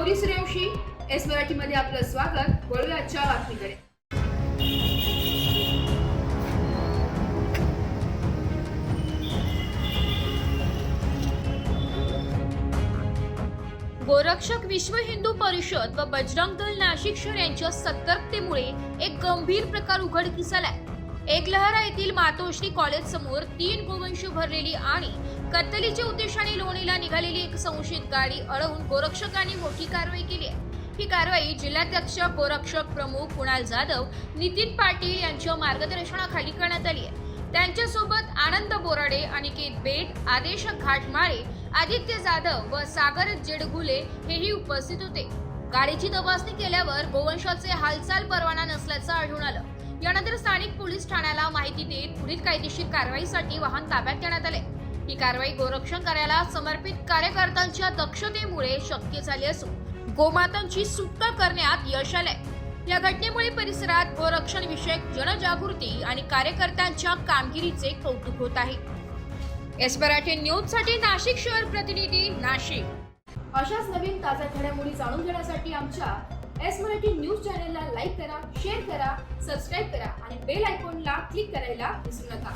Gauri Suryavanshi S मराठीमध्ये आपलं स्वागत। वळूया आजच्या बातमीकडे। गोरक्षक विश्व हिंदू परिषद व बजरंग दल नाशिक शहर यांच्या सतर्कतेमुळे एक गंभीर प्रकार उघडकीस आलाय। एकलहरा येथील मातोश्री कॉलेज समोर 3 गोवंश भरलेली आणि कत्तलीच्या उद्देशाने लोणीला निघालेली एक संशयित गाडी अडवून गोरक्षकांनी मोठी कारवाई केली आहे। ही कारवाई जिल्हाध्यक्ष गोरक्षक प्रमुख कुणाल जाधव, नितीन पाटील यांच्या मार्गदर्शनाखाली करण्यात आली आहे। त्यांच्यासोबत आनंद बोराडे, अनिकेत बेट, आदेश घाटमाळे, आदित्य जाधव व सागर जेडगुले हेही उपस्थित होते। गाडीची तपासणी केल्यावर गोवंशाचे हालचाल परवाना नसल्याचं आढळून आलं। यानंतर स्थानिक पोलीस ठाण्याला माहिती देत पुढील कायदेशीर कारवाईसाठी वाहन ताब्यात घेण्यात आले। ही कारवाई गोरक्षण कार्याला समर्पित कार्यकर्त्यांच्या दक्षतेमुळे शक्य झाली असून गोमातांची सुटका करण्यात यश आलंय। या घटनेमुळे परिसरात गोरक्षण विषयक जनजागृती आणि कार्यकर्त्यांच्या कामगिरीचे कौतुक होत आहे। एस मराठी न्यूज साठी नाशिक शहर प्रतिनिधी नाशिक। अशाच नवीन ताज्या घडामोडी जाणून घेण्यासाठी आमच्या एस मराठी न्यूज चॅनलला लाईक करा, शेअर करा, सबस्क्राईब करा आणि बेल आयकॉनला क्लिक करायला विसरू नका।